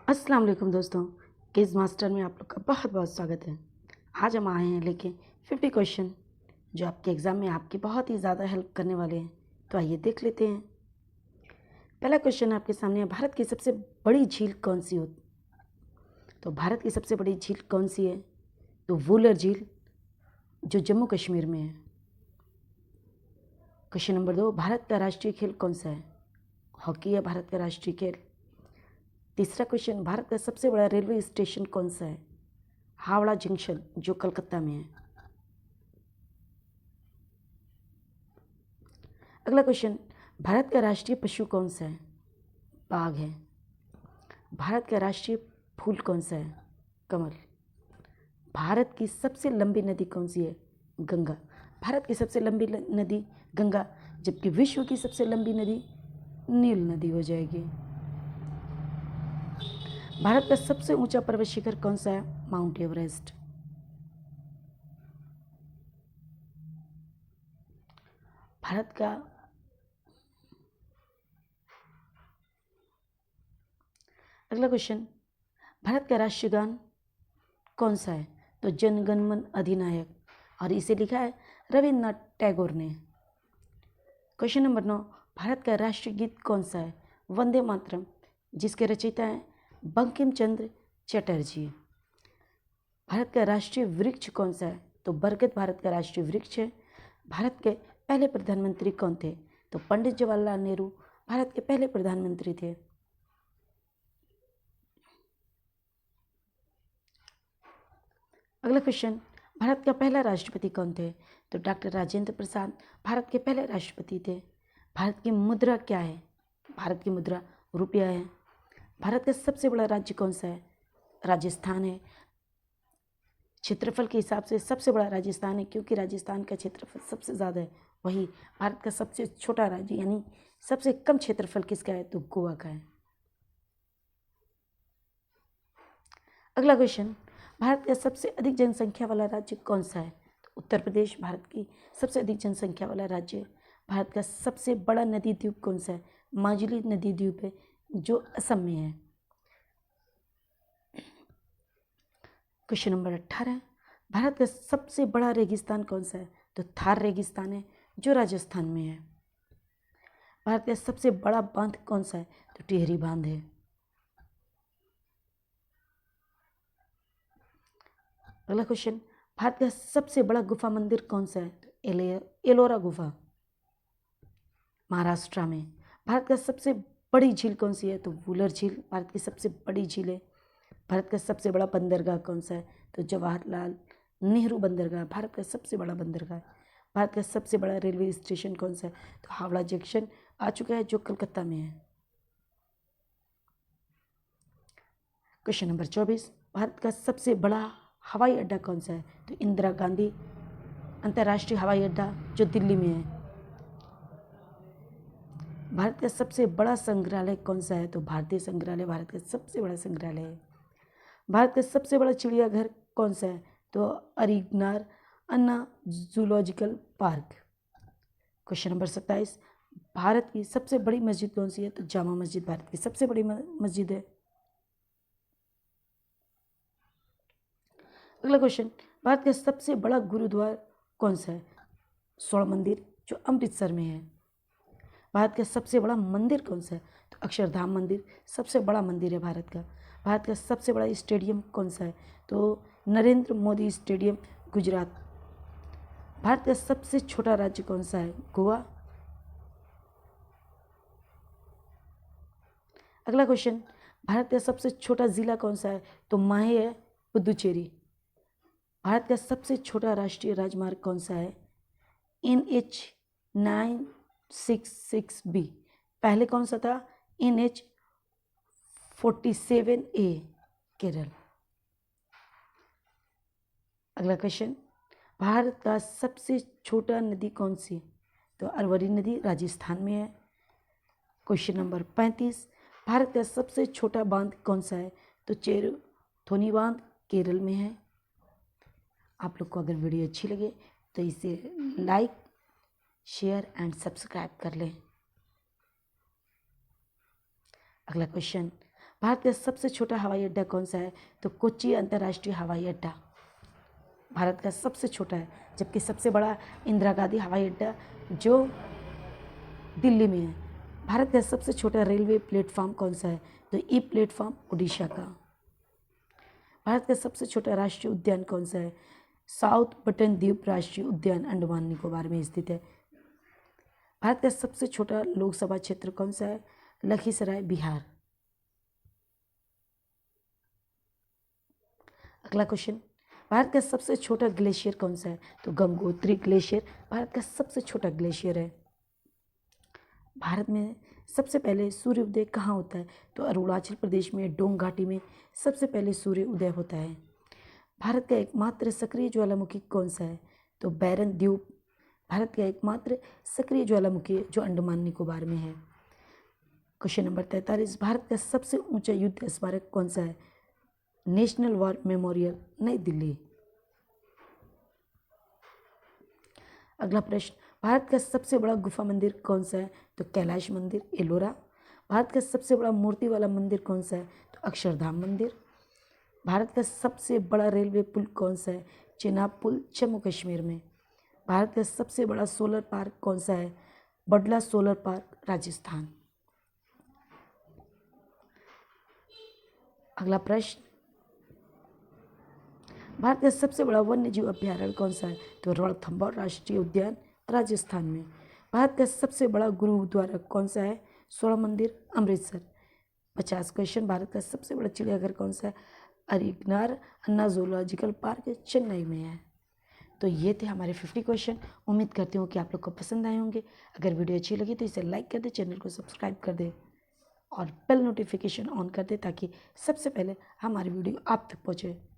अस्सलाम वालेकुम दोस्तों, क्विज़ मास्टर में आप लोग का बहुत बहुत स्वागत है। आज हम आए हैं लेके 50 क्वेश्चन जो आपके एग्ज़ाम में आपकी बहुत ही ज़्यादा हेल्प करने वाले हैं। तो आइए देख लेते हैं। पहला क्वेश्चन आपके सामने है, भारत की सबसे बड़ी झील कौन सी हो? तो भारत की सबसे बड़ी झील कौन सी है? तो वूलर झील जो जम्मू कश्मीर में है। क्वेश्चन नंबर 2, भारत का राष्ट्रीय खेल कौन सा है? हॉकी है भारत का राष्ट्रीय खेल। तीसरा क्वेश्चन, भारत का सबसे बड़ा रेलवे स्टेशन कौन सा है? हावड़ा जंक्शन जो कलकत्ता में है। अगला क्वेश्चन, भारत का राष्ट्रीय पशु कौन सा है? बाघ है। भारत का राष्ट्रीय फूल कौन सा है? कमल। भारत की सबसे लंबी नदी कौन सी है? गंगा। भारत की सबसे लंबी नदी गंगा, जबकि विश्व की सबसे लंबी नदी नील नदी हो जाएगी। भारत का सबसे ऊंचा पर्वत शिखर कौन सा है? Mount Everest. भारत का अगला क्वेश्चन, भारत का राष्ट्रीय गान कौन सा है? तो जन गण मन अधिनायक, और इसे लिखा है रविन्द्रनाथ टैगोर ने। क्वेश्चन नंबर 9, भारत का राष्ट्रीय गीत कौन सा है? वंदे मातरम, जिसके रचयिता हैं बंकिम चंद्र चटर्जी। भारत का राष्ट्रीय वृक्ष कौन सा है? तो बरगद भारत का राष्ट्रीय वृक्ष है। भारत के पहले प्रधानमंत्री कौन थे? तो पंडित जवाहरलाल नेहरू भारत के पहले प्रधानमंत्री थे। अगला क्वेश्चन, भारत का पहला राष्ट्रपति कौन थे? तो डॉक्टर राजेंद्र प्रसाद भारत के पहले राष्ट्रपति थे। भारत की मुद्रा क्या है? भारत की मुद्रा रुपया है। भारत का सबसे बड़ा राज्य कौन सा है? राजस्थान है। क्षेत्रफल के हिसाब से सबसे बड़ा राजस्थान है, क्योंकि राजस्थान का क्षेत्रफल सबसे ज़्यादा है। वही भारत का सबसे छोटा राज्य यानी सबसे कम क्षेत्रफल किसका है? तो गोवा का है। अगला क्वेश्चन, भारत का सबसे अधिक जनसंख्या वाला राज्य कौन सा है? तो उत्तर प्रदेश भारत की सबसे अधिक जनसंख्या वाला राज्य है। भारत का सबसे बड़ा नदी द्वीप कौन सा है? माजुली नदी द्वीप है जो असम में है। क्वेश्चन नंबर 18, भारत का सबसे बड़ा रेगिस्तान कौन सा है? तो थार रेगिस्तान है जो राजस्थान में है। भारत का सबसे बड़ा बांध कौन सा है? तो टिहरी बांध है। अगला क्वेश्चन, भारत का सबसे बड़ा गुफा मंदिर कौन सा है? तो एलोरा गुफा महाराष्ट्र में। भारत का सबसे बड़ी झील कौन सी है? तो वूलर झील भारत की सबसे बड़ी झील है। भारत का सबसे बड़ा बंदरगाह कौन सा है? तो जवाहरलाल नेहरू बंदरगाह भारत का सबसे बड़ा बंदरगाह है। भारत का सबसे बड़ा रेलवे स्टेशन कौन सा है? तो हावड़ा जंक्शन आ चुका है जो कलकत्ता में है। क्वेश्चन नंबर 24, भारत का सबसे बड़ा हवाई अड्डा कौन सा है? तो इंदिरा गांधी अंतर्राष्ट्रीय हवाई अड्डा जो दिल्ली में है। भारत का सबसे बड़ा संग्रहालय कौन सा है? तो भारतीय संग्रहालय भारत का सबसे बड़ा संग्रहालय है। भारत का सबसे बड़ा चिड़ियाघर कौन सा है? तो Arignar Anna zoological park. Question number 27, भारत की सबसे बड़ी मस्जिद कौन सी है? तो जामा मस्जिद भारत की सबसे बड़ी मस्जिद है। अगला क्वेश्चन, भारत का सबसे बड़ा गुरुद्वारा कौन सा है? स्वर्ण मंदिर जो अमृतसर में है। भारत का सबसे बड़ा मंदिर कौन सा है? तो अक्षरधाम मंदिर सबसे बड़ा मंदिर है भारत का। भारत का सबसे बड़ा स्टेडियम कौन सा है? तो नरेंद्र मोदी स्टेडियम गुजरात। भारत का सबसे छोटा राज्य कौन सा है? गोवा। अगला क्वेश्चन, भारत का सबसे छोटा जिला कौन सा है? तो माहे है पुदुचेरी। भारत का सबसे छोटा राष्ट्रीय राजमार्ग कौन सा है? NH966B। पहले कौन सा था? NH47A केरल। अगला क्वेश्चन, भारत का सबसे छोटा नदी कौन सी? तो अरवरी नदी राजस्थान में है। क्वेश्चन नंबर 35, भारत का सबसे छोटा बांध कौन सा है? तो चेरुथोनी बांध केरल में है। आप लोग को अगर वीडियो अच्छी लगे तो इसे लाइक शेयर एंड सब्सक्राइब कर लें। अगला क्वेश्चन, भारत का सबसे छोटा हवाई अड्डा कौन सा है? तो कोच्चि अंतर्राष्ट्रीय हवाई अड्डा भारत का सबसे छोटा है, जबकि सबसे बड़ा इंदिरा गांधी हवाई अड्डा जो दिल्ली में है। भारत का सबसे छोटा रेलवे प्लेटफॉर्म कौन सा है? तो ई प्लेटफॉर्म उड़ीसा का। भारत का सबसे छोटा राष्ट्रीय उद्यान कौन सा है? साउथ बटन द्वीप राष्ट्रीय उद्यान अंडमान निकोबार में स्थित है। भारत का सबसे छोटा लोकसभा क्षेत्र कौन सा है? लखीसराय बिहार। अगला क्वेश्चन, भारत का सबसे छोटा ग्लेशियर कौन सा है? तो गंगोत्री ग्लेशियर भारत का सबसे छोटा ग्लेशियर है। भारत में सबसे पहले सूर्य उदय कहाँ होता है? तो अरुणाचल प्रदेश में डोंग घाटी में सबसे पहले सूर्य उदय होता है। भारत का एकमात्र सक्रिय ज्वालामुखी कौन सा है? तो बैरन द्वीप भारत का एकमात्र सक्रिय ज्वालामुखी है जो अंडमान निकोबार में है। क्वेश्चन नंबर 43, भारत का सबसे ऊंचा युद्ध स्मारक कौन सा है? नेशनल वॉर मेमोरियल नई दिल्ली। अगला प्रश्न, भारत का सबसे बड़ा गुफा मंदिर कौन सा है? तो कैलाश मंदिर एलोरा। भारत का सबसे बड़ा मूर्ति वाला मंदिर कौन सा है? तो अक्षरधाम मंदिर। भारत का सबसे बड़ा रेलवे पुल कौन सा है? चेनाब पुल जम्मू कश्मीर में। भारत का सबसे बड़ा सोलर पार्क कौन सा है? बडला सोलर पार्क राजस्थान। अगला प्रश्न, भारत का सबसे बड़ा वन्य जीव अभ्यारण्य कौन सा है? तो रणथंभौर राष्ट्रीय उद्यान राजस्थान में। भारत का सबसे बड़ा गुरुद्वारा कौन सा है? स्वर्ण मंदिर अमृतसर। 50 क्वेश्चन, भारत का सबसे बड़ा चिड़ियाघर कौन सा है? अरिगनार अन्ना जूलॉजिकल पार्क चेन्नई में है। तो ये थे हमारे 50 क्वेश्चन। उम्मीद करती हूँ कि आप लोग को पसंद आए होंगे। अगर वीडियो अच्छी लगी तो इसे लाइक कर दे, चैनल को सब्सक्राइब कर दे और बेल नोटिफिकेशन ऑन कर दे ताकि सबसे पहले हमारी वीडियो आप तक पहुँचे।